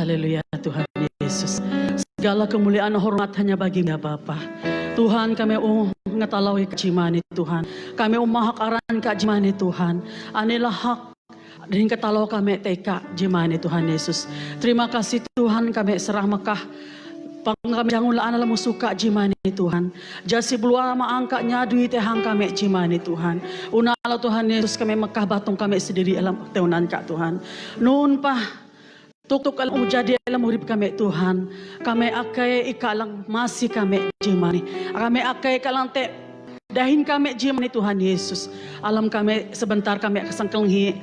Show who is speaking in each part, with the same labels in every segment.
Speaker 1: Haleluya Tuhan Yesus. Segala kemuliaan dan hormat hanya bagi-Mu ya Bapa. Tuhan kami ngatalawi kajimani Tuhan. Kami mahak aran kajimani Tuhan. Anilah hak dan katalau kami teka jimani Tuhan Yesus. Terima kasih Tuhan kami serah Mekah. Kami jangan ulaan alam suka jimani Tuhan. Jasi belua angkatnya duit tehang kami jimani Tuhan. Unala Tuhan Yesus kami Mekah batung kami sendiri alam teunan kak Tuhan. Nun pah tuk alam ujadi alam urip kami Tuhan. Kami akai ikalang masih kami jimani. Kami akai ikalang te dahin kami jimani Tuhan Yesus. Alam kami sebentar kami kesangkelhi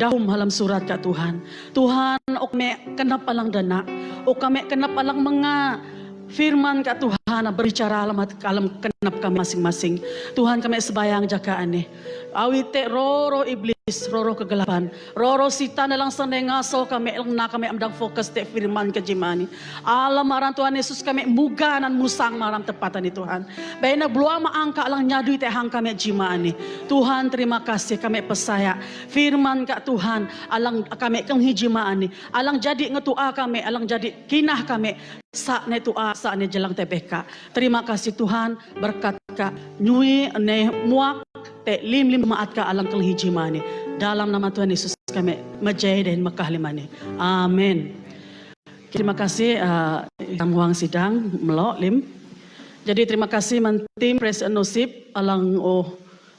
Speaker 1: dahum halam surat ka Tuhan. Tuhan ok me kenapa lang dana. O kami kenapa lang mga firman ka Tuhan na berbicara alamat kalam kenap kami masing-masing. Tuhan kami sebayang jakaan ni. Awite roro iblis, roro kegelapan. Roro sita na lang sa nengaso kami lang na kami amdang fokus te firman ka jimani. Alam maran Tuhan Yesus kami muganan musang maram tepatan ni Tuhan. Bayi na blua maangka lang nyadui te hang kami jimani. Tuhan terima kasih kami pesaya. Firman ka Tuhan alang kami kang hijimaani. Alang jadi ngetua kami, alang jadi kinah kami. Sa ne tua sa ne jelang TPK. Terima kasih Tuhan berkat ka nyui ne muak te lim maat ka alang kang hijimani. Dalam nama Tuhan Yesus kami majai dan makahlimani. Amin. Terima kasih muang sidang melok lim. Jadi terima kasih mantim Praise and Worship alang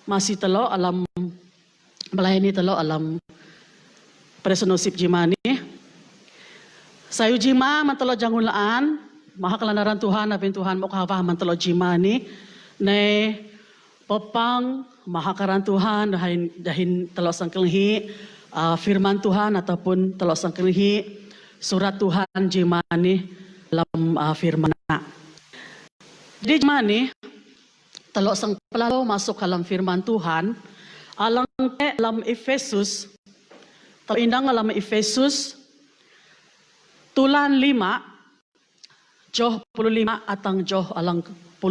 Speaker 1: masih telo alam melayani telo alam Praise and Worship jimani. Sayu jima mantelo jangulaan maha kelanaran Tuhan apin Tuhan mo kahawah mantelo jimani ne popang maha karan Tuhan dahin telo sangkelhi firman Tuhan ataupun telo sangkelhi surat Tuhan jimani dalam firman. Jadi jimani telo sang pelalo masuk dalam firman Tuhan alang dalam Efesus telo indang dalam Efesus Tulan 5, Joh 15 atang Joh alang 10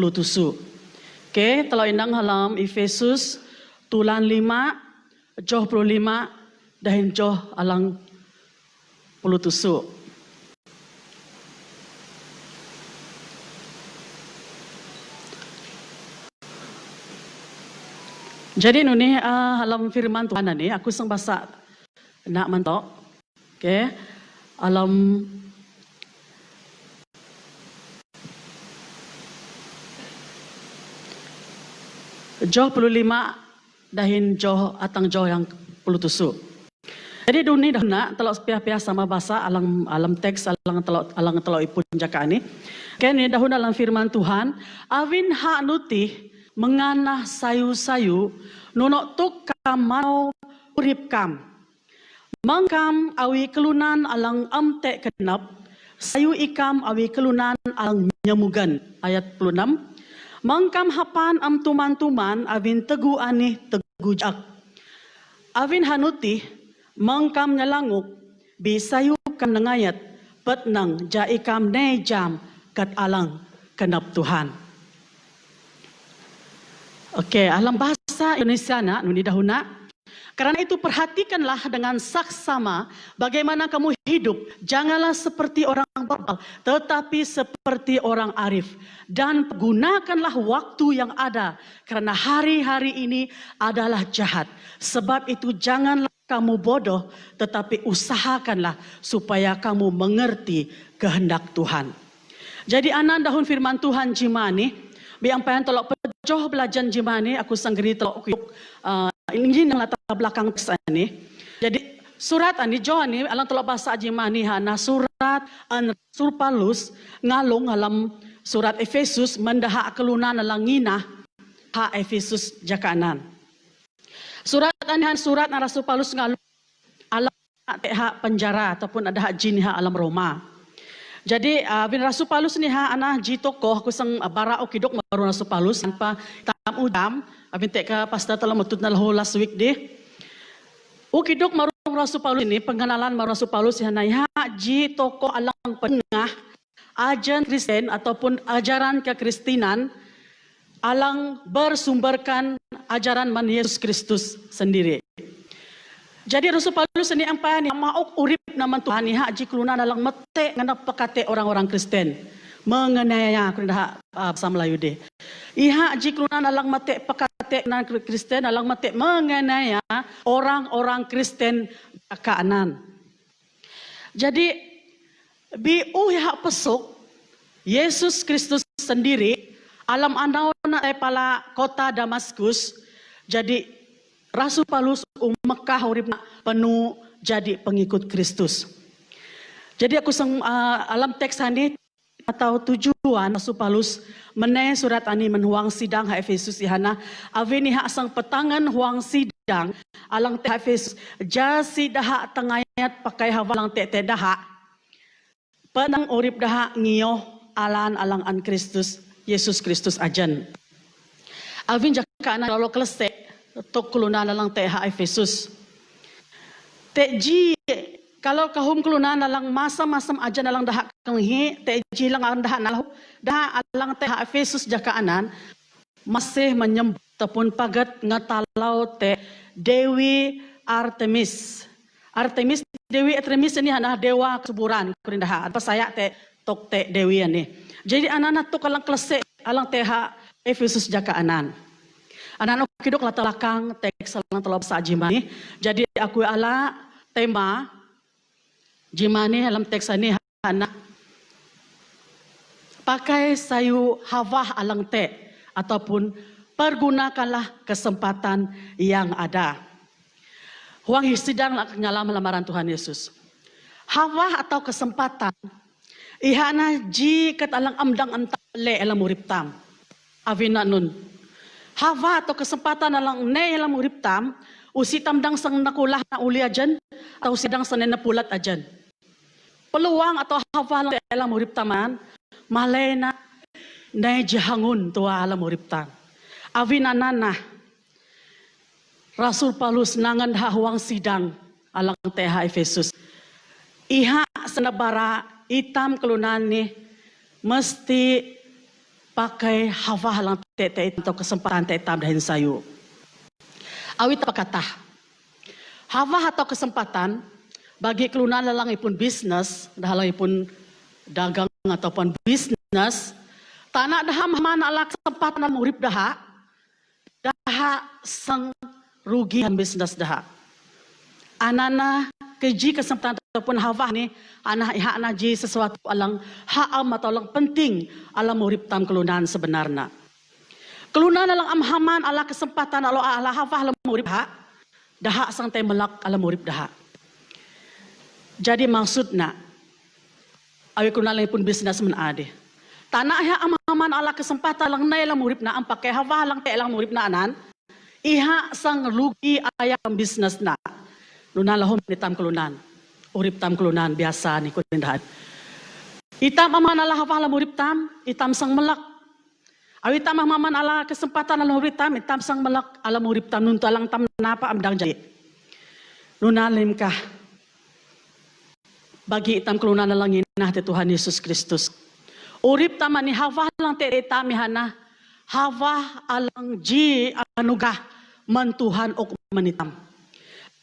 Speaker 1: Oke, kalau indang halam Efesus Tulan 5, Joh 15 dahin Joh alang 10 Jadi nuni halam firman Tuhan ni aku sang basa nak mantok. Oke. Alam Joh 15 dahin Joh atang Joh yang 10 Jadi duni dahna telok pia-pia sama bahasa alam teks alang telok ipun jakaani. Kene dahun dalam firman Tuhan, awin ha nuti menganah sayu-sayu nunok tuk kamau urip kam. Mangkam awi kelunan alang amte kenap, sayu ikam awi kelunan alang nyamugan. Ayat 26. Mangkam hapan am tuman-tuman awin tegu anih tegu jak. Awin hanuti mangkam nyalanguk bi sayu kam nangayat petnang ja ikam ne jam kat alang kenap Tuhan. Oke, alam bahasa Indonesia na nuni dahuna. Karena itu perhatikanlah dengan saksama bagaimana kamu hidup. Janganlah seperti orang babal, tetapi seperti orang arif. Dan gunakanlah waktu yang ada. Karena hari-hari ini adalah jahat. Sebab itu janganlah kamu bodoh, tetapi usahakanlah supaya kamu mengerti kehendak Tuhan. Jadi anak dahun firman Tuhan jimani, biang pengen tolok pejoh belajar jimani, aku sanggeri tolok ini yang latar belakang ini. Jadi surat ani Joh ani alang tolok bahasa jimani hana surat an Rasul Paulus ngalung alam surat Efesus mendaha kelunan alang nginah ha Efesus jakanan. Surat ani surat an Rasul Paulus ngalung alam ha penjara ataupun ada hak jin ha alam Roma. Jadi bin Rasul Paulus ni ha anah ji tokoh kusang bara okidok baru Rasul Paulus tanpa tam udam abin teka pasta telah metut na last week deh. Okidok maru Rasul Paulus ini pengenalan maru Rasul Paulus ya ji tokoh alang pengah ajaran Kristen ataupun ajaran kekristenan alang bersumberkan ajaran man Yesus Kristus sendiri. Jadi Rasul Paulus ini ang pani maok urip naman Tuhan ni haji keluna nalang mete nganap pakate orang-orang Kristen mengenaya kun dah bahasa Melayu deh. Iha haji keluna nalang mete pakate nan Kristen nalang mete mengenaya orang-orang Kristen kaanan. Jadi biu hak pesuk Yesus Kristus sendiri alam andau na pala kota Damaskus. Jadi Rasul Paulus Mekah urip penuh jadi pengikut Kristus. Jadi aku sang alam teks ini atau tujuan Rasul Paulus menai surat ani menhuang sidang ha Efesus ihana aveni ha sang petangan huang sidang alang te Efesus jasi daha tengayat pakai hawalang te daha penang urip daha ngio alan alang an Kristus Yesus Kristus ajan. Avin jaka na lalu kelese tok keluna nalang te ha Efesus. Te ji kalau kahum keluna nalang masa-masam aja nalang dah kenghi te ji lang ang dah nalau dah alang te ha Efesus jakaanan masih menyembah tepun pagat ngatalau te Dewi Artemis. Artemis Dewi Artemis ini adalah dewa kesuburan kurindah. Apa saya te tok te Dewi ini. Jadi anak-anak tok alang klese alang te ha Efesus jakaanan. Anak-anak kidok latar belakang teks alang telop sa jimani. Jadi aku ala tema jimani dalam teks ini anak pakai sayu hawah alang te ataupun pergunakanlah kesempatan yang ada. Huang sidang nyala lamaran Tuhan Yesus. Hawah atau kesempatan ihana ji kat alang amdang antale alam urip tam. Avina nun. Hawa atau kesempatan alang ne alam urip tam usi tamdang sang nakulah na uli ajan atau sidang sa napulat ajan. Peluang atau hawa lang alam urip taman malay na jahangun tua alam urip tam. Avina nana Rasul Paulus nangan hahuang sidang alang teha Efesus. Iha senabara itam kelunan ni mesti pakai hawa halang tete atau kesempatan tetam dahin sayu. Awit apa kata? Hawa atau kesempatan bagi kelunan lalang ipun bisnes, dahalang ipun dagang ataupun bisnes, tanah dah mana ala kesempatan urip daha sang rugi han bisnes daha. Anana keji kesempatan ataupun hawa ni anak iha naji sesuatu alang haam atau alang penting alam urip tam kelunan sebenarnya. Kelunan alang amhaman ala kesempatan ala hawa alam urip ha daha sang temelak alam urip daha. Jadi maksudna awi kelunan pun bisnes menade. Tanah iha amhaman ala kesempatan alang nai alam urip na am pakai hawa alang te alam urip na anan iha sang rugi ayam bisnes na. Nunalahom ni tam kelunan. Urip tam kelunan biasa ni kunindahan. Itam amaman ala hafal urip tam, itam sang melak. Awi tam amaman ala kesempatan ala urip tam, itam sang melak ala urip tam nun talang tam napa amdang jadi. Nunalim kah bagi itam kelunan lang inah ti Tuhan Yesus Kristus. Urip tam ni hafal lang ti itam hana hawa alang ji anuga man Tuhan ok manitam.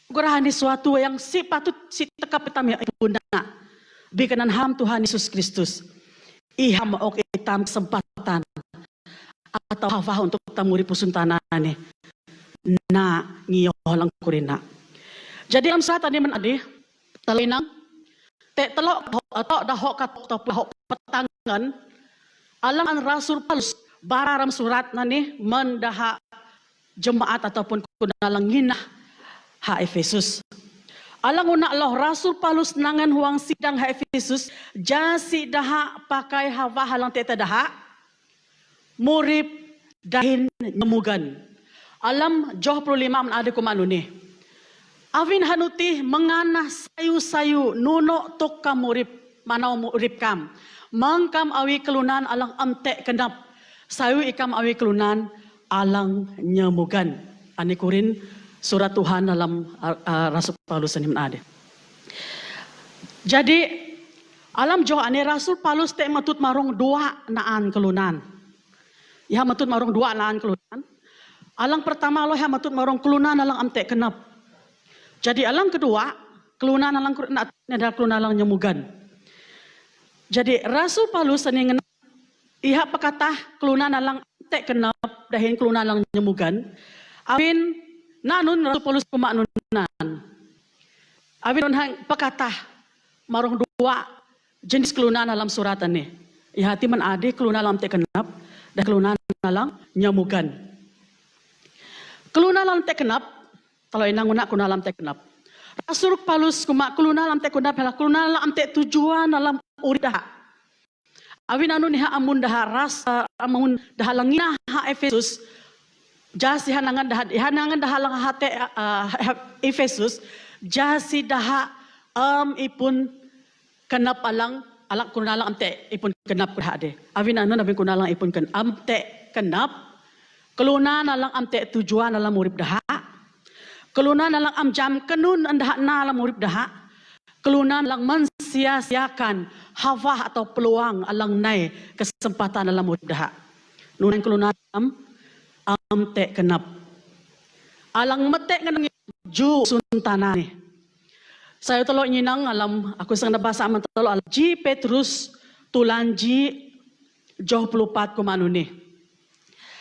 Speaker 1: Gurahan ni suatu yang si patut si tekap itam ya ibunda. Bikanan ham Tuhan Yesus Kristus. Iham ok itam kesempatan atau hawa untuk tamuri pusuntanane na ngiyolang kurina. Jadi am saat tadi menadi talinang te telok atau dahok katok dahok petangan alang an Rasul Paulus bararam surat nani mendaha jemaat ataupun kunalang nginah ha Efesus. Alang una Allah Rasul Paulus nangan huang sidang ha Efesus jasi daha pakai hawa halang teta daha murip dahin nyemugan. Alam 25 menade kumano ni. Avin hanuti menganah sayu-sayu nuno tok kamurip manau murip kam. Mangkam awi kelunan alang amte kendap. Sayu ikam awi kelunan alang nyemugan. Ani kurin surat Tuhan dalam Rasul Paulus ini menade. Jadi alam jo ane Rasul Paulus te matut marong dua naan kelunan. Ya matut marong dua naan kelunan. Alang pertama lo ya matut marong kelunan alang amte kenap. Jadi alang kedua, kelunan alang adalah kelunan alang nyemugan. Jadi Rasul Paulus ani ngena iha pakatah kelunan alang tek kenap dahin kelunan alang nyemugan. Awin nanun Rasul Paulus kumaknunan. Awin nun hang pakatah marong dua jenis kelunan alam suratan ni. Iha ti man ade kelunan alam tek kenap dan kelunan alang nyemugan. Kelunan alam tek kenap kalau inang guna kuna alam tek kenap. Rasul Paulus kumak kelunan alam tek kenap hala kelunan alam tek tujuan alam urip daha. Awin anu niha amun daha rasa amun daha langina ha Efesus jasi hanangan daha lang hate Efesus jasi daha ipun kenap alang kelunan alam tek ipun kenap kuda ade. Awin anu nabi kuna alang ipun tek kenap kelunan alang tek tujuan alam urip daha. Kelunan alang jam kenun andah na alam urip daha. Kelunan alang mensia-siakan hawa atau peluang alang nai kesempatan alam urip daha. Nunan kelunan alam tek kenap. Alang metek ngenang ju suntana ni. Saya tolok nyinang alam aku sang nabasa aman tolok alam Ji Petrus tulanji 24 kumanu ni.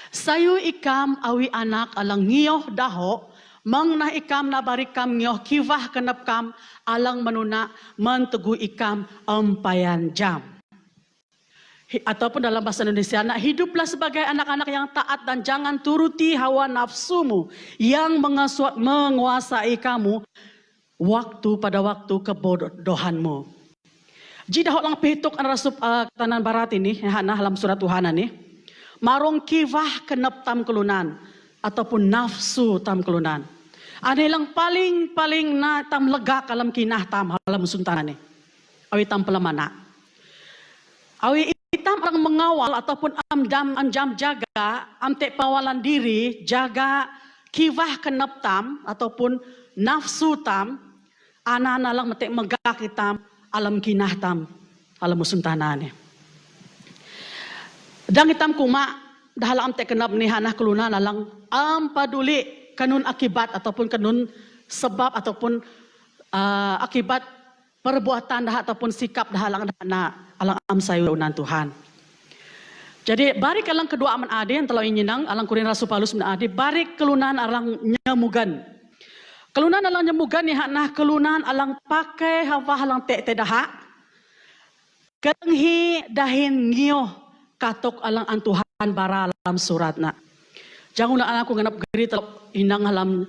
Speaker 1: Sayu ikam awi anak alang ngiyoh daho mang na ikam na barikam ngiyoh kivah kenap kam alang manuna mentegu ikam empayan jam. Ataupun dalam bahasa Indonesia, hiduplah sebagai anak-anak yang taat dan jangan turuti hawa nafsumu yang menguasai kamu pada waktu kebodohanmu. Jika orang pihituk an rasup ketanan barat ini, dalam surat Tuhan ini, marong kivah kenap tam kelunan ataupun nafsu tam kelunan. Ada yang paling na tam lega kalam kinah tam halam suntanan ni. Awi tam pelamana. Awi itam orang mengawal ataupun jam jaga amte pawalan diri jaga kivah kenap tam ataupun nafsu tam anak-anak lang metek megak hitam alam kinah tam alam suntanan ni. Dan hitam kuma dahalang amte kenap ni hanah kelunan alang paduli kanun akibat ataupun kanun sebab ataupun akibat perbuatan dah ataupun sikap dah alang sayunan Tuhan. Jadi barik alang kedua aman ade yang telah nyinang alang kurin Rasul Paulus men ade barik kelunan alang nyemugan. Kelunan alang nyemugan ni hanah kelunan alang pakai hawa alang tek daha. Kelenghi dahin ngioh katok alang an Tuhan bara alam suratna. Janganlah anakku nganap geri telok inang alam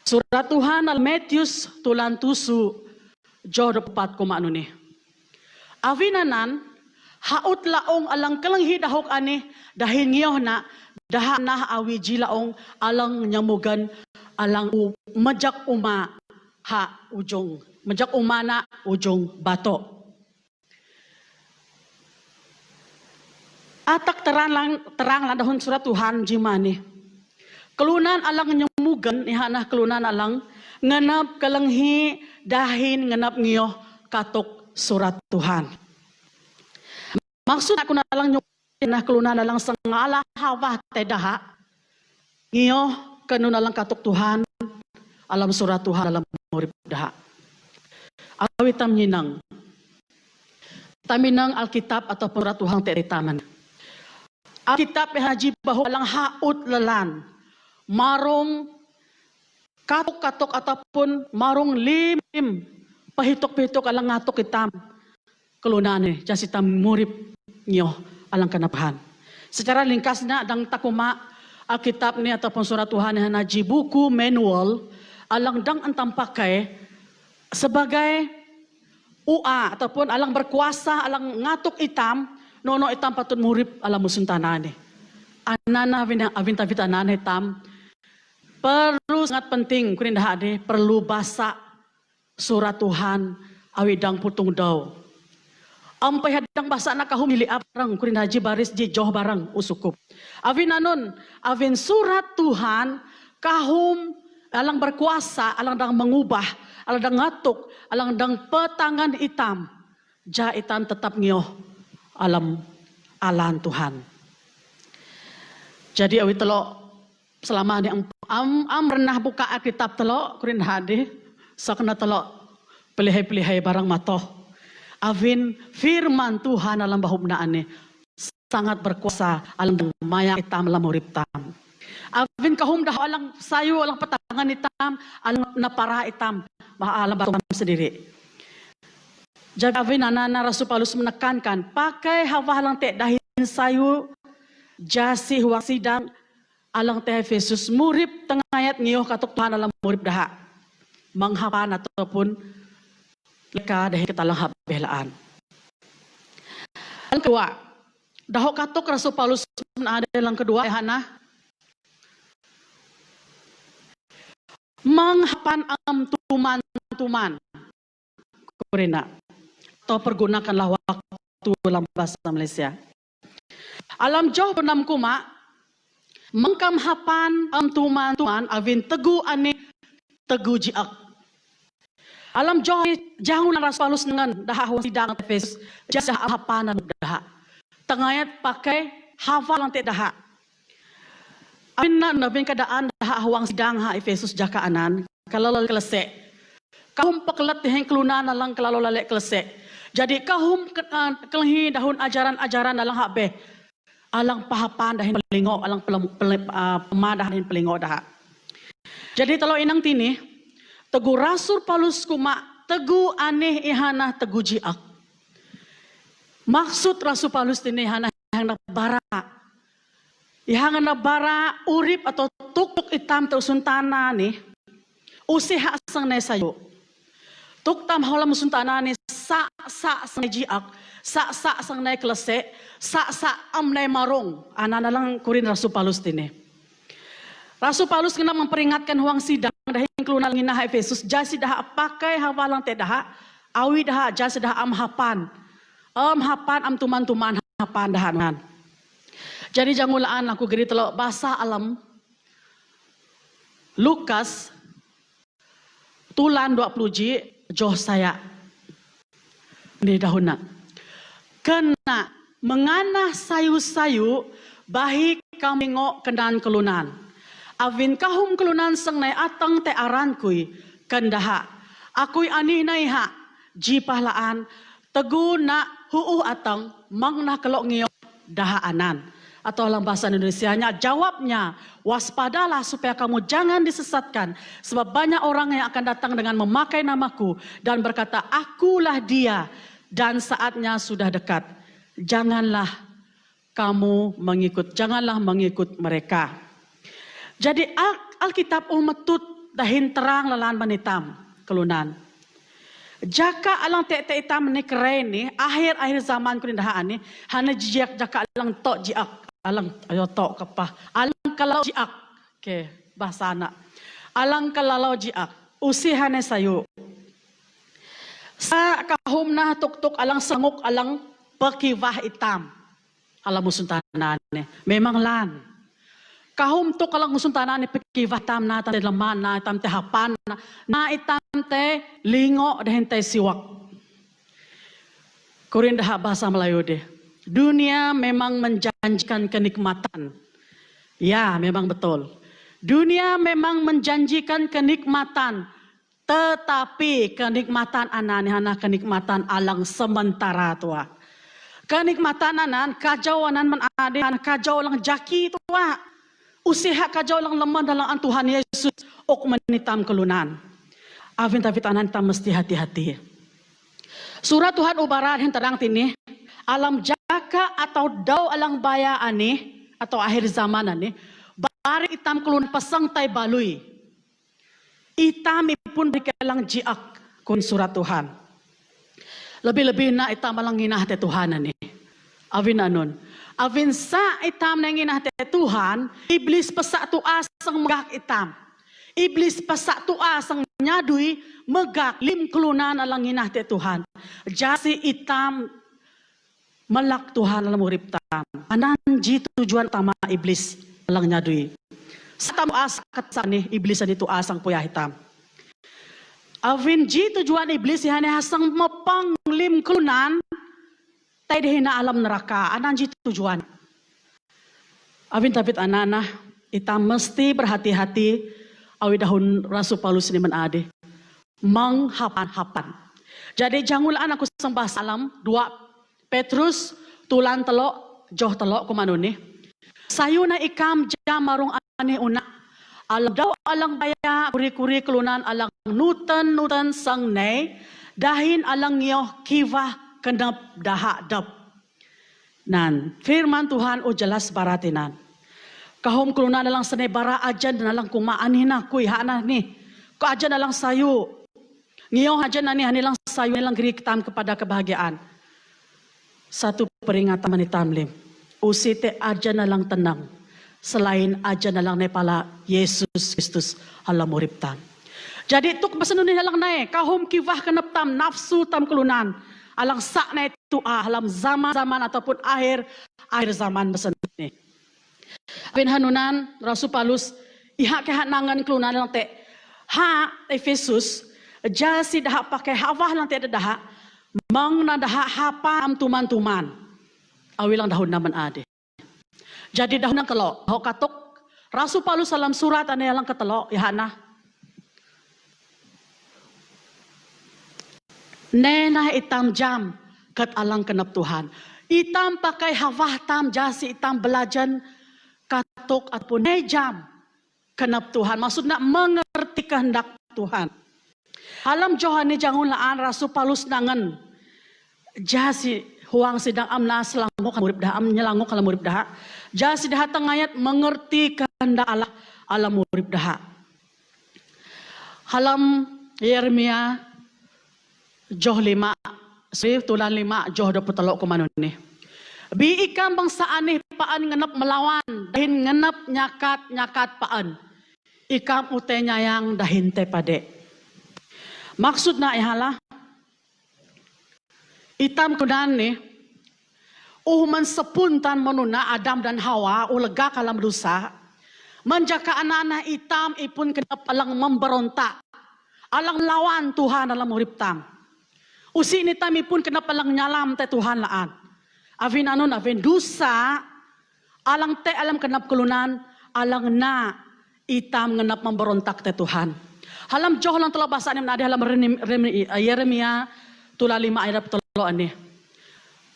Speaker 1: surat Tuhan al Matius tulan tusu jod 4 kumanu ni. Avinanan haut laong alang kelenghi dahok ani dahin ngiyoh na dahana awi jilaong alang nyamugan alang majak uma ha ujung majak umana ujung bato. Atak terang lang dahon surat Tuhan jimani. Kelunan alang nyemugan ihanah kelunan alang ngenap kelenghi dahin ngenap ngiyoh katok surat Tuhan. Maksud aku nalang nyemugan kelunan alang sengala hawa tedaha ngiyoh kanun alang katok Tuhan alam surat Tuhan alam urip daha. Awitam nyinang. Taminang Alkitab atau surat Tuhan teritaman. Alkitab haji bahwa alang haut lelan marong katok-katok ataupun marong lim pahitok-pahitok alang ngatok hitam kelunane jasi tam murip nyoh alang kanapahan. Secara ringkasnya dang takuma Alkitab ni ataupun surat Tuhan yang haji buku manual alang dang antam pakai sebagai UA ataupun alang berkuasa alang ngatok hitam nono itam patut murip alam musun tanane. Anana avin tavitanane tam perlu sangat penting kunin dahade perlu basa surat Tuhan awidang putung daw. Ampai hadang basa na kahum hili barang kunin haji baris ji joh barang usukup. Avin anon avin surat Tuhan kahum alang berkuasa alang dang mengubah alang dang ngatuk alang dang petangan hitam ja hitam tetap ngioh alam alan Tuhan. Jadi awi telok selama ni am pernah buka Alkitab telok kurin hadih sa kanatalo pelihai-pelihai barang matoh. Avin firman Tuhan alam bahubnaan ni sangat berkuasa alam maya itam alam urip tam. Avin kahum dah alang sayo alang patangan itam alang napara itam maalam batum sendiri. Jaga avin anana Rasul Paulus menekankan pakai hawa lang te dahin sayo jasi huwag sidang alang te Efesus murip tengayat ngiyo katok Tuhan alam murip daha manghapan ataupun leka dahin katalang habelaan. Ang kedua, dahok katok Rasul Paulus ada yang kedua hana manghapan am tuman Kurina atau pergunakanlah waktu dalam bahasa Malaysia. Alam jauh benam kuma mengkam hapan am tuman avin tegu ane tegu jiak. Alam jauh jauh na Rasul Paulus dengan dah sidang Efesus jasa hapanan dah. Tengayat pakai hafal lantai dah. Avin na nabing kadaan dah hawang sidang ha Efesus jaka anan kalau kelese. Kahum peklat heng kelunan alang kalau lalek kelese. Jadi kahum kelhi dahun ajaran-ajaran alang habeh. Alang pahapan dahin pelingo, alang pemadah dahin pelingo dah. Jadi kalau inang tini, tegu Rasul Paulus kuma, tegu aneh ihana tegu jiak. Maksud Rasul Paulus tini ihana yang nabara. Yang nabara urip atau tuk itam teusun tanah nih. Usiha sang na sayo. Tuk tam hawla musun tanah nih sa sang jiak. Sa sang na klase. Sa am na marong. Anak lang kurin Rasul Paulus tini. Rasul Paulus kena memperingatkan huang sidang dahin kelunal ngina Efesus jasi dah pakai hawalang te dah awi dah jasi dah am hapan am tuman-tuman hapan dahanan. Jadi jangulaan aku geri telok bahasa alam Lukas tulan 20 ji joh saya di dahuna kena menganah sayu-sayu bahi kami ngok kendan kelunan. Avin kahum kelunan seng nai atang te aran kui kendaha. Akui ani nai ha jipahlaan tegu na huu atang mang na kelok ngiyok daha anan. Atau dalam bahasa Indonesianya jawabnya waspadalah supaya kamu jangan disesatkan. Sebab banyak orang yang akan datang dengan memakai namaku dan berkata akulah dia dan saatnya sudah dekat. Janganlah mengikut mereka. Jadi Alkitab umatut dahin terang lalan banitam kelunan. Jaka alang te itam ni keren ni akhir zaman kunindahaan ni hana jiak jaka alang tok jiak alang ayo tok kapah alang kalau jiak ke bahasa anak alang kalau jiak usihane sayo sa kahum na tuk alang sanguk alang pakivah itam alam musun tanan ni memang lan. Kahum to kalang musun tanan ni pikivah tam na tan laman na tam te hapan na itam te lingo dahin te siwak. Kurin dah bahasa Melayu deh. Dunia memang menjanjikan kenikmatan. Ya, memang betul. Dunia memang menjanjikan kenikmatan. Tetapi kenikmatan anan kenikmatan alang sementara tua. Kenikmatan anan kajauanan menade kajau lang jaki tua. Usiha kajau lang lemah dalam Tuhan Yesus ok menitam kelunan. Avin tanan tam mesti hati-hati. Surat Tuhan ubarat yang terang tini alam jaka atau dau alang baya ani atau akhir zaman ani bari itam kelun pasang tay balui. Itam pun dikelang jiak kun surat Tuhan. Lebih-lebih na itam alang nginah te Tuhan ani. Avin anon. Avin sa itam na nginah te Tuhan, iblis pesak tu asang megak itam. Iblis pesak tu asang nyadui megak lim kelunan alang nginah te Tuhan. Jasi itam melak Tuhan alam urip tam. Anan ji tujuan tama iblis alang nyadui. Satam asakat sani iblis itu asang puyah hitam. Avin ji tujuan iblis hanya hasang mepang lim kelunan. Tai dihina alam neraka, anan ji tujuan. Avin tapit anana, ita mesti berhati-hati. Awi dahun Rasul Paulus ini menade. menghapan-hapan. Jadi jangulaan aku sembah salam 2 Petrus tulan telok joh telok kumano ni. Sayo na ikam jam marung ane una. Alam daw alang baya kuri-kuri kelunan alang nutan sang nay dahin alang yoh kivah kenap dahak dap. Nan firman Tuhan o jelas baratinan. Kahom kelunan alang senay bara ajan dan alang kumaanin na kuy hana ni. Ko ajan alang sayo. Ngiyo ajan na ni hanilang sayo nilang girikitam kepada kebahagiaan. Satu peringatan manitamlim. Usite aja na lang tenang. Selain aja na lang na pala Yesus Kristus alam muriptan. Jadi tuk basanunin na lang na kahum kivah kanap tam nafsu tam kelunan. Alang sak na itu alam zaman ataupun akhir zaman basanunin. Abin hanunan Rasul Paulus iha kehanangan kelunan lang te. Ha Efesus jasi dah pakai hawah lang te dah. Mang na dah hapa am tuman-tuman. Awilang dahon naman ade. Jadi dahon ng kalo, ho katok Rasul Paulus salam surat ane lang katalo ihana. Nena itam jam kat alang kenap Tuhan. Itam pakai hawah tam jasi itam belajan katok ataupun ne jam kenap Tuhan. Maksudnya mengerti kehendak Tuhan. Alam Johani jangun laan Rasul Paulus nangan jasi huang sidang amna selangok murid dah am nyelangok kalau murid dah. Jasi dah tengayat mengerti kehendak Allah alam murid dah. Halam Yeremia joh 5 tulan 5 joh 20 kumano ni. Bi ikam bangsa aneh paan ngenap melawan dahin ngenap nyakat paan. Ikam utenya yang dahin te pade. Maksud na ihalah itam kudan ni man sepuntan menuna Adam dan Hawa ulega kalam dosa menjaka anak-anak itam ipun kena palang memberontak alang lawan Tuhan dalam urip tam. Usi ni tam ipun kena palang nyalam te Tuhan laan. Avin anon avin dosa alang te alam kenap kelunan alang na itam ngenap memberontak te Tuhan. Halam joh lang telah bahasa ni menadi halam Yeremia tula 5 ayat tolo ani.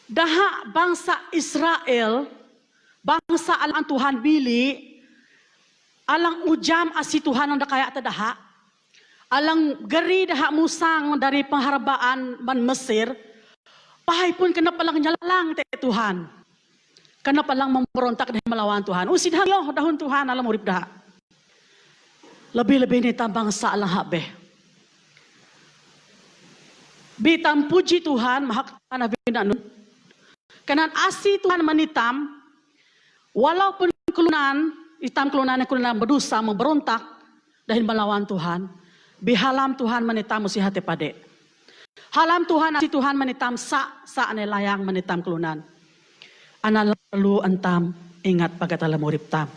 Speaker 1: Daha bangsa Israel, bangsa alang Tuhan bili, alang ujam asi Tuhan ang dakaya tadaha, alang geri daha musang dari pengharbaan man Mesir, pahay pun kena palang nyalang te Tuhan, kena palang memberontak dan melawan Tuhan. Usid halo dahun Tuhan alam urip daha. Lebih-lebih ni tambang salah habe. Bitam puji Tuhan mahak tanah binanun. Kanan asi Tuhan manitam, walaupun kelunan, itam kelunan berdosa memberontak dan melawan Tuhan, bihalam Tuhan manitam musi hati pade. Halam Tuhan asi Tuhan manitam sa ane layang manitam kelunan. Ana lalu antam ingat pagatalam urip tam.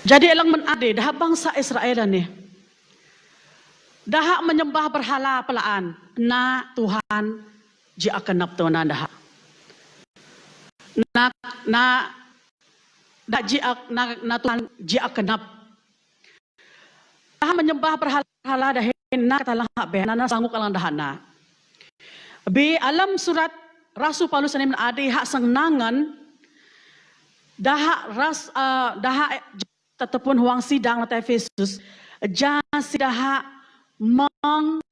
Speaker 1: Jadi elang menade dah bangsa Israel ni. Dah menyembah berhala pelaan. Na Tuhan ji akan naptona dah. Na Tuhan ji akan nap. Dah menyembah berhala dah na katalah be na sanggup alang dah na. Bi alam surat Rasul Paulus ni menade hak sang nangan dah tetapun huang sidang lata Efesus jasi daha menglale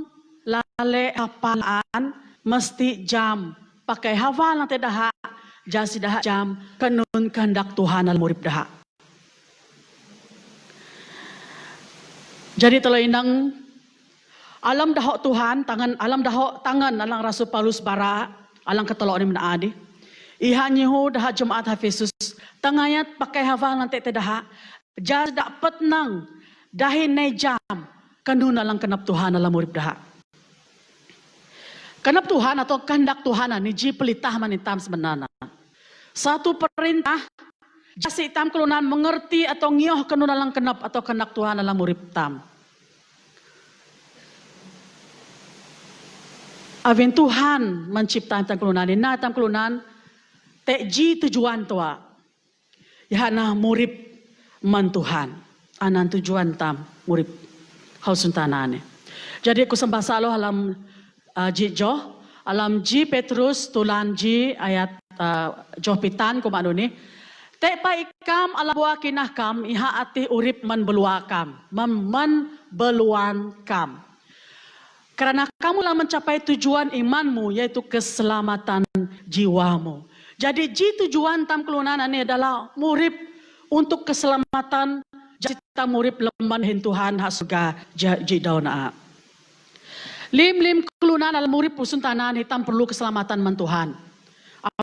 Speaker 1: hapalan mesti jam pakai hafal lata daha jasi daha jam kenun kehendak Tuhan al murib daha. Jadi telah indang alam dahok Tuhan alam dahok tangan alang Rasul Paulus bara alang ketolok ni menaadi. Iha nyihu daha Jumaat Efesus tangayat pakai hafal nanti tedah jas dapat nang dahin na jam kanun na lang kanap Tuhan alam urip daha. Kanap Tuhan atau kehendak Tuhan ni ji pelitah manitam sebenarnya. Satu perintah jasi itam kelunan mengerti atau ngioh kanun na lang kanap atau kehendak Tuhan alam urip tam. Avin Tuhan menciptakan itam kelunan ni na itam kelunan te ji tujuan tua. Ya na murip man Tuhan. anan tujuan tam murip hausun tanane. Jadi aku sembasalo alam jijo alam ji Petrus tulan ji ayat jopitan kumano ni. Te pa ikam alam buah kinah kam iha ati urip man beluakam man beluan kam. Karena kamu lah mencapai tujuan imanmu yaitu keselamatan jiwamu. Jadi tujuan tam kelunan ini adalah murip untuk keselamatan. Jadi kita murip leman hin Tuhan hasuga ji dauna. Lim kelunan alam murip usun tanan hitam perlu keselamatan man Tuhan.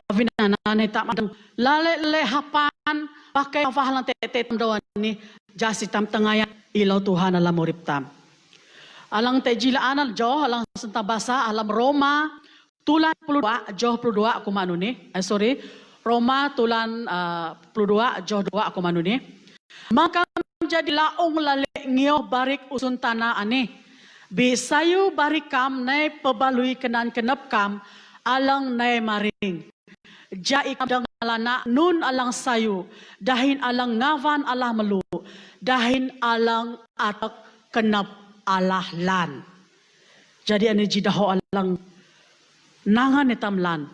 Speaker 1: Avinan hitam lale hapan pakai fahalan tete dawan ni jasi tam tengaya ilau Tuhan alam murip tam. Alang tejila anal jauh alang sentabasa alam Roma tulan 22 jauh 22 aku manu ni Roma tulan 22 jauh 2 aku manu ni maka menjadi laong lale ngio barik usun tanah ani bisayu barik kam nai pebalui kenan kenep kam alang nai maring ja ikam alana nun alang sayu dahin alang ngavan alah melu dahin alang atak kenep Allah lan. Jadi ini jidaho alang nangan hitam lan.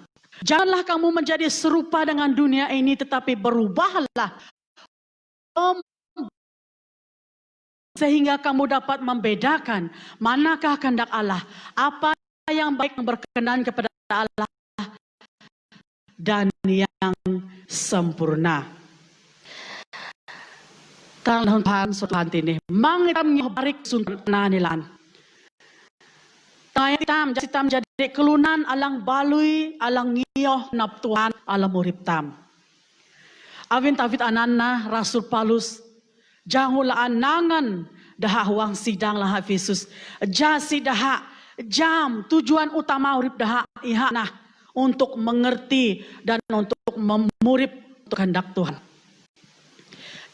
Speaker 1: Janganlah kamu menjadi serupa dengan dunia ini tetapi berubahlah. Sehingga kamu dapat membedakan manakah kehendak Allah. Apa yang baik yang berkenan kepada Allah dan yang sempurna. Tangan suatu hanti ini, mangitam nyobarik suntana nilan. Tangitam jadi kelunan alang balui alang ngiyoh nap Tuhan alang murip tam. Awin tavit ananna Rasul Paulus jangulaan nangan daha huang sidang lah Efesus. Jasi daha jam tujuan utama urip daha ihana untuk mengerti dan untuk memurip untuk kehendak Tuhan.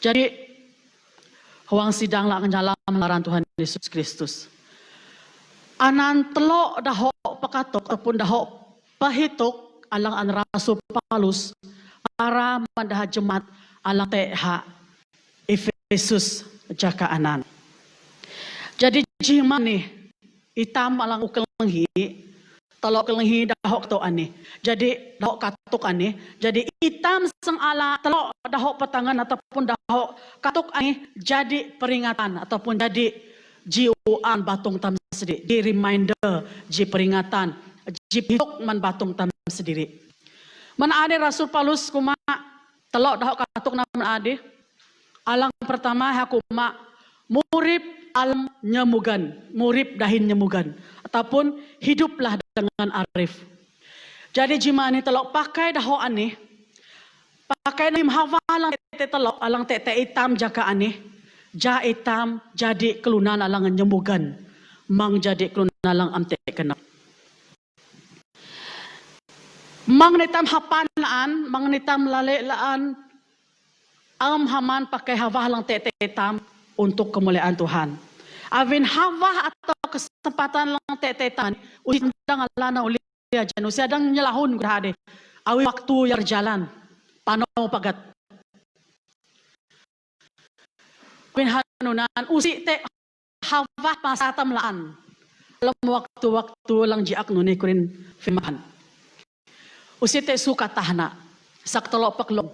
Speaker 1: Jadi huang sidang lah kenyalam laran Tuhan Yesus Kristus. Anan telok dahok pekatok ataupun dahok pahitok alang an Rasul Paulus para mandah jemaat alang TH Efesus jaka anan. Jadi jiman nih itam alang ukel lenghi telok lenghi dahok to ani. Jadi dahok katuk ani. Jadi itam seng ala telok dahok petangan ataupun dahok katuk ani jadi peringatan ataupun jadi jiuan batung tam sendiri. Di reminder ji peringatan ji hituk man batung tam sendiri. Mana ada Rasul Paulus kuma telok dahok katuk namun ade. Alang pertama hakuma murip alam nyemugan, murip dahin nyemugan ataupun hiduplah dengan arif. Jadi jimani telok pakai daho ani, pakai nim hawalang tete telok alang tete hitam jaka ani, ja hitam jadi kelunan alang nyemugan, mang jadi kelunan alang amte kena. Mang nitam hapan laan, mang nitam lale laan, am haman pakai hawalang tete hitam untuk kemuliaan Tuhan. Awin hawa atau kesempatan lang tetetan, usidang alana uli ajan, usidang nyelahun gerade. Awi waktu yang jalan, panaw pagat. Awin hanunan, usi te hawa pasatam laan. Alam waktu-waktu lang jiak nuni kurin firman. Usi te suka tahna, saktolo paklong.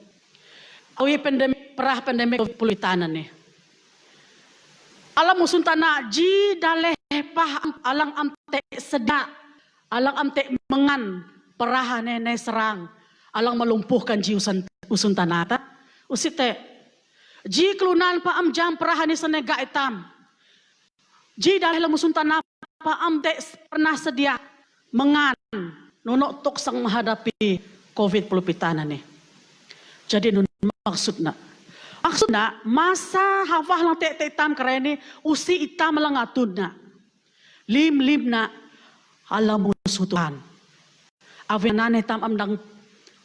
Speaker 1: Awi pandemik pulitanan ni. Alam musun tanah ji daleh pah alang amte sedak alang amte mengan perah nene serang alang melumpuhkan ji usun tanah ta usite ji kelunan pa am jam perah ni senega itam ji daleh musun tanah pa amte pernah sedia mengan nunok tok sang menghadapi COVID pulpitana ni. Jadi nun maksudna masa hafah lang te tam karene usi itam lang atun na. Lim na alam mo sutuhan. Avinan itam amdang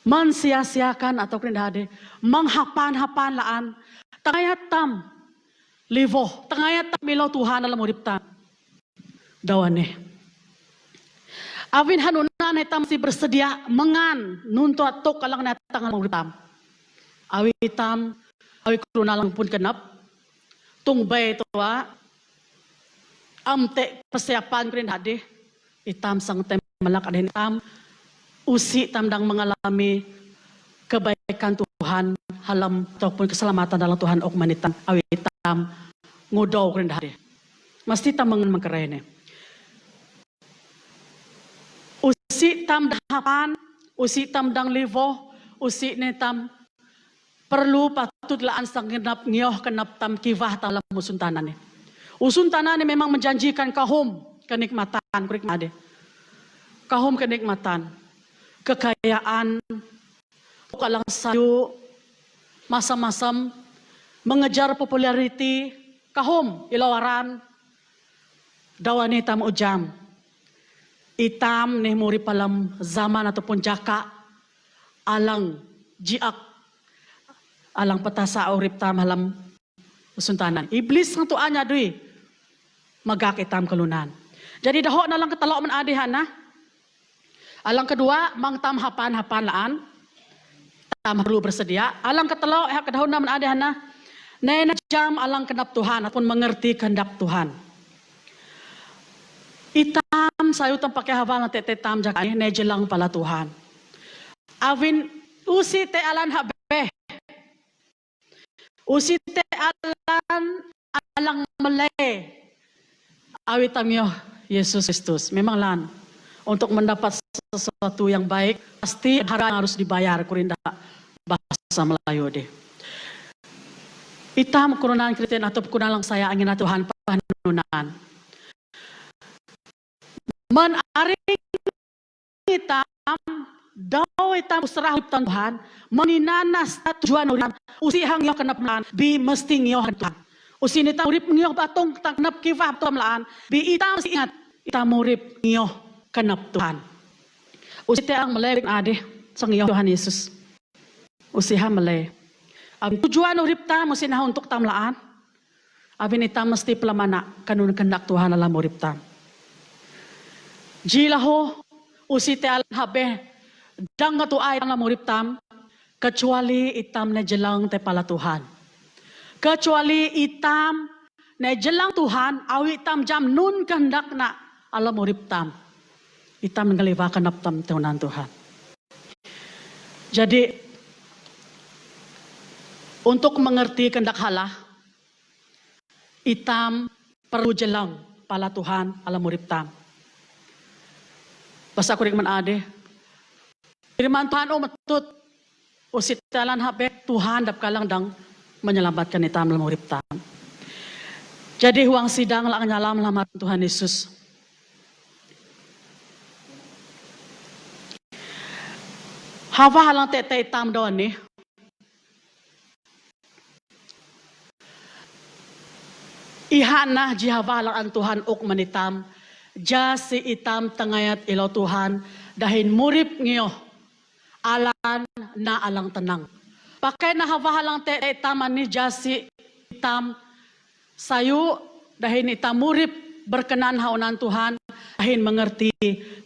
Speaker 1: mansia-siakan atau kendade menghapan-hapan laan. Tangayat tam livo, tangayat tam milaw Tuhan alam mo dipta. Dawane. Avin hanunan itam si bersedia mengan nuntu atok kalang natang mo ditam. Awi itam awi kelunalang pun kenap, tungbay to amte persiapan ko rin hadi itam sang malak adin itam usi tamdang mengalami kebaikan Tuhan halam ataupun keselamatan dalam Tuhan ok manitam awitam ngudaw ko rin hadi mesti tam mengkerene usi tam dahapan usi tam dang livo usi netam perlu patut laan sang genap ngioh kenap tam kivah dalam usuntanan ni. Usuntanan ni memang menjanjikan kahum kenikmatan, kurik made. Kahum kenikmatan, kekayaan, kalang sayu, masam-masam, mengejar populariti, kahum ilawaran, dawani tam ujam. Itam ni muri palam zaman ataupun jaka, alang jiak, alang patasa urip tam halam usuntanan. Iblis ng tuanya dui magakit tam kalunan. Jadi daho na lang katalok man adihan na. Alang kedua mang tam hapan laan. Tam perlu bersedia. Alang katalok kadahon na man adihan na. Nay jam alang kendap Tuhan ataupun mengerti kehendak Tuhan. Itam sayo tam pakai hafal na tete tam jakay ne jelang pala Tuhan. Awin usi te alan habe usite alang malay awitam yo Yesus Kristus. Memang lan untuk mendapat sesuatu yang baik pasti harus dibayar kurinda bahasa Melayu deh. Itam kurunan Kristen atau kunalang saya angin Tuhan panunan. Menarik itam daw itam usrah Tuhan meninanas tujuan urip usihang yo kenap laan bi mesti ngioh Tuhan usin itam urip ngioh batong kenap kivah laan bi itam mesti ingat itam urip ngioh kenap Tuhan usi te ang malay ade sang ngioh Tuhan Yesus usiha malay tujuan urip tam mesti nah untuk tam laan abin itam mesti pelamana kanun kendak Tuhan alam urip tam jilaho usi te alan habe dang nga tuay ang lamurip tam, kecuali itam na jelang te pala Tuhan. Kecuali itam na jelang Tuhan, awi itam jam nun kandak na alam murip tam. Itam ngaliwakan naptam teunan Tuhan. Jadi, untuk mengerti kendak halah, itam perlu jelang pala Tuhan alam murip tam. Basta kurik man ade, firman Tuhan matut usitalan habe Tuhan dap kalang dang menyelamatkan itam dalam urip tam. Jadi huang sidang lang nyalam lamat Tuhan Yesus. Hawa halang tete itam doan ni. Ihana jihawa halang ang Tuhan ok manitam. Jasi itam tangayat ilaw Tuhan dahin murip ngiyo. Alan na alang tenang. Pakai na hawahalang te taman ni jasi itam sayu dahin itam murip berkenan haunan Tuhan dahin mengerti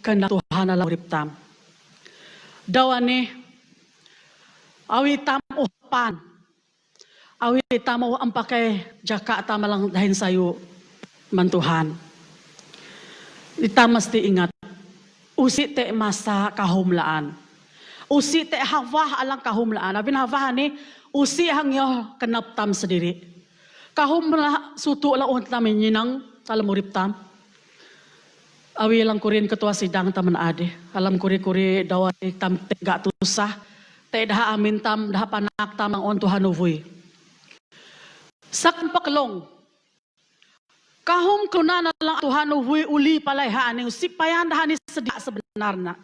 Speaker 1: kehendak Tuhan alam urip tam. Dawani awi tam upan awi tam ang pakai jaka tam alang dahin sayu man Tuhan. Itam mesti ingat usi te masa kahumlaan. Usi te hawah alang kahum laan. Abin hawah ni usi hang yo kenap tam sendiri. Kahum lah sutu lah untuk tam nyinang alam urip tam. Awi lang kurin ketua sidang taman ade. Alam kuri dawa tam tega tusah. Te dah amin tam dah panak tam ang on Tuhan uvui. Sak paklong. Kahum kunan lang Tuhan uvui uli palay haan ni usi payan dah ni sedia sebenarnya.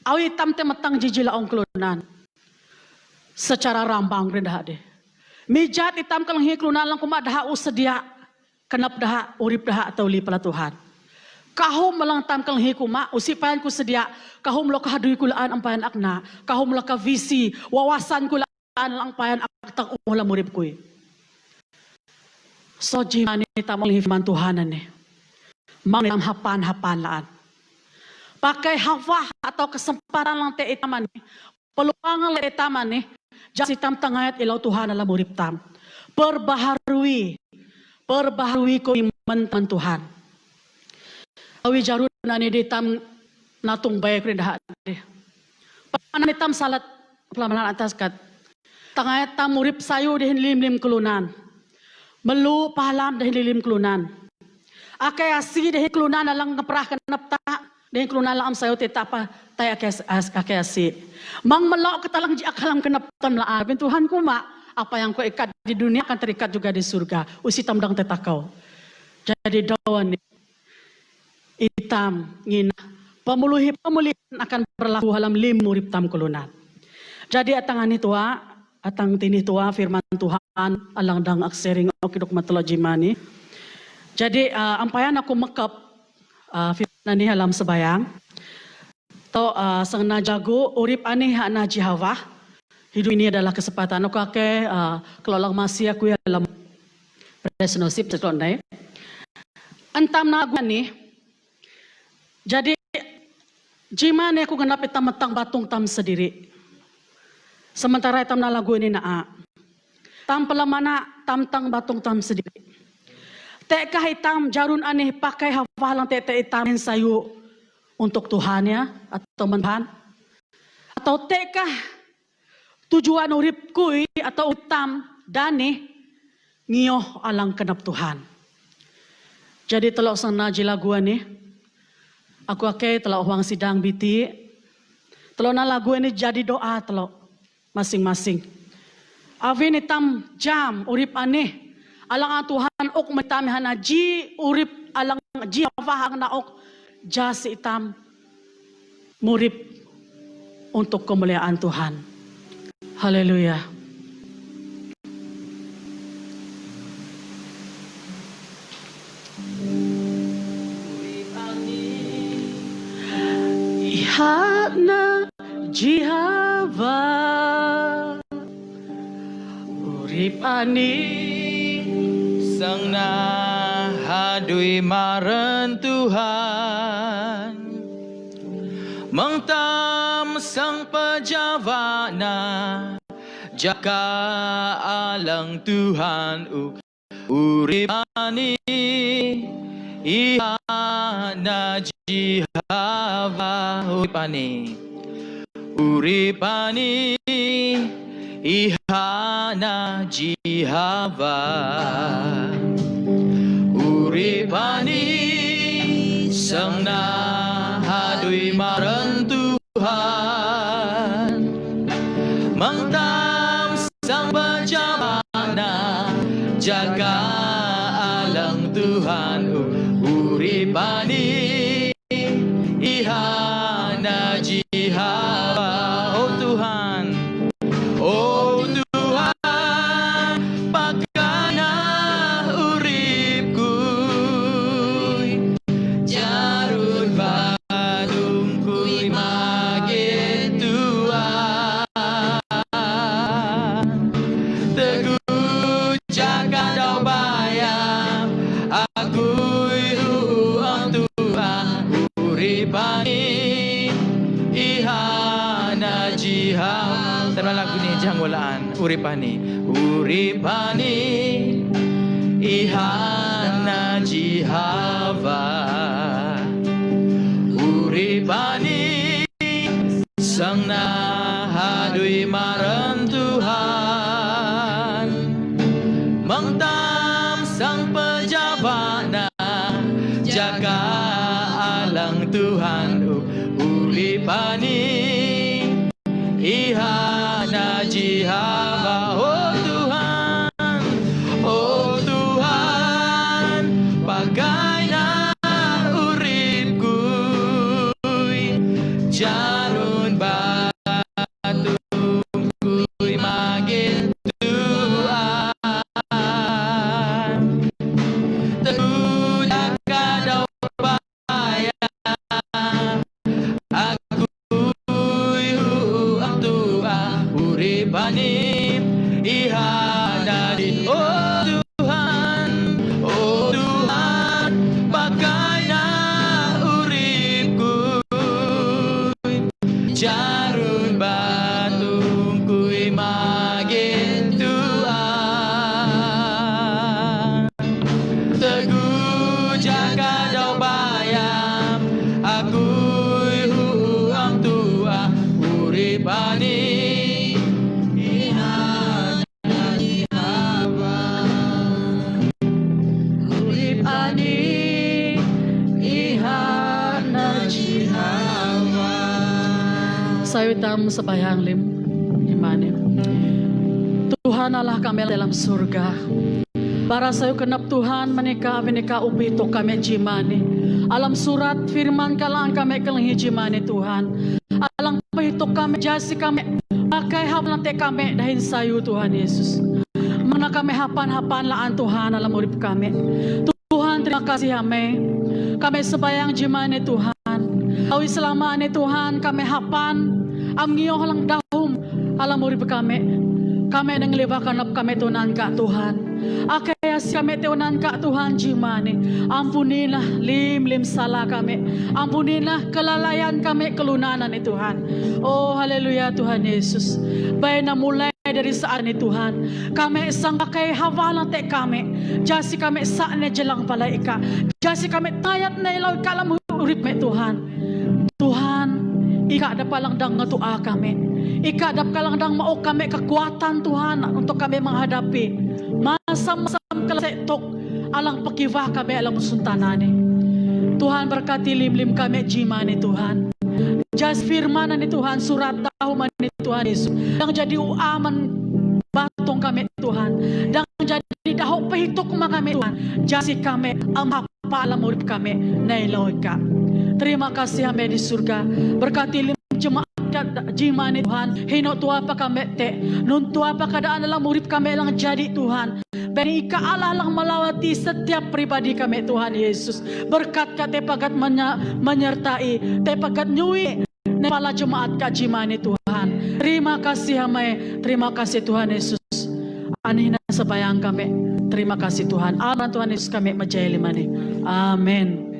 Speaker 1: Awi tam te matang jijila ong klunan. Secara rambang rendah de. Mijat itam kalang hi klunan lang kumadah usedia kenap dah urip dah atau li pala Tuhan. Kahum malang tam kalang hi kuma usipayan ku sedia kahum lo kahadui kulaan ang payan akna, kahum lo ka visi wawasan kulaan ang payan aktak umulam urip kuy. So jimani tam kalang hi man Tuhanan ni. Mang tam hapan laan. Pakai hawah atau kesempatan lang te itaman ni. Peluang lang itaman ni. Jasi tam tangayat ilaw Tuhan alam urip tam. Perbaharui perbaharui ko iman Tuhan. Awi jarun ani ditam natung baik rendah. Paman ditam salat pelamanan atas kat. Tangay tam urip sayo dihin lim kelunan. Melu pahalam dihin lim kelunan. Akai asi dihin kelunan alang ngeprah kenapta. Dihin kelunan alam sayo tita apa tay akai asi. Mang melok ketalang ji akalam kenaptan laapin Tuhan ku mak. Apa yang kau ikat di dunia akan terikat juga di surga. Usi tamdang tetakau. Jadi dawan hitam ngina. Pemulihan akan berlaku halam limurip tam kulunan. Jadi atangan tua, atang tini tua firman Tuhan alang dang aksering okidok matologi mani. Jadi ampayan aku mekap firman ini halam sebayang. To sang najago urip ani hak najihawah. Hidup ini adalah kesempatan. Aku ake kalau lang masih aku dalam presnosip sekolah. Antam naguan ni. Jadi jima ni aku genap itam metang batung tam sendiri. Sementara itam na lagu ini naa. Tam pelamana tam tang batung tam sendiri. Tekkah hitam jarun aneh pakai hafalan tete hitam sayu untuk Tuhan ya atau Tuhan. Atau tekkah tujuan urip kui atau utam dani ngioh alang kenap Tuhan. Jadi telok sana jilaguan ni. Aku ake telok huang sidang biti. Telok na lagu ini jadi doa telok masing-masing. Avin itam jam urip aneh. Alang Tuhan ok metami hanaji urip alang ji fahang na ok jas itam murip untuk kemuliaan Tuhan. Haleluya. Ihana jihava urip ani
Speaker 2: sang nahadui maren Tuhan mengtam sang pejavana jaka alang Tuhan uripani ihana jihava uripani ihana jihava uripani sang nahadui maren Tuhan mengtam sang pejamana jaga alang Tuhan uripani ihana jihava. Oh Tuhan pagana uripku jarun badungku mage Tuhan teguh jaga dau bayang aku ang Tuhan uripani ihana jihava. Terima lagu ni jang walaan uripani ihana jihava uripani sang nahadui maren Tuhan mengtam sang pejabana jaga alang Tuhan uripani ihana jihava. Oh Tuhan pagai na uripku jarun batungku mage Tuhan teguh jaga dau bayang aku
Speaker 1: sayo tam sa bayang imani. Tuhan Allah kami dalam surga. Para sayo kenap Tuhan menika upito kami jimani. Alam surat firman kalang kami kalang hijimani Tuhan. Alang pahito kami jasi kami. Pakai hapnate kami dahil sayo Tuhan Yesus. Mana kami hapan laan Tuhan alam urip kami. Tuhan terima kasih kami sebayang jimani Tuhan. Awi selama ni Tuhan kami hapan ang iyo halang dahum alam urip kami. Kami nang libakan up kami tunan ka Tuhan. Akayas kami tunan ka Tuhan jimani. Ampunilah lim salah kami. Ampunilah kelalayan kami kelunanan ni Tuhan. Oh haleluya Tuhan Yesus. Baik na mulai dari saat ni Tuhan. Kami isang kay hawalan te kami. Jasi kami saan na jelang palaika. Jasi kami tayat na ilaw kalam urip me Tuhan. Tuhan, ika da palang dang ngatua kami. Ika da palang dang mau kami kekuatan Tuhan untuk kami menghadapi masa-masa kalasetok alang pakiwah kami alang musuntanani. Tuhan berkati lim kami jimani Tuhan. Jas firman ni Tuhan surat dahuman ni Tuhan Yesus. Yang jadi uaman batong kami Tuhan. Dan jadi dahok pahitok kami Tuhan. Jasi kami ang alam urip kami na ilaw ka. Terima kasih kami di surga. Berkati lim jemaat jimani Tuhan. Hino tua pa kami te. Nun tua pa kadaan alam urip kami lang jadi Tuhan. Bani ika Allah lang malawati setiap pribadi kami Tuhan Yesus. Berkat ka te pagat menyertai. Te pagat nyui. Nepala jemaat ka jimani Tuhan. Terima kasih kami. Terima kasih Tuhan Yesus. Anina sa bayang kami. Terima kasih Tuhan. Aman Tuhan Yesus kami majayali mani. Amen.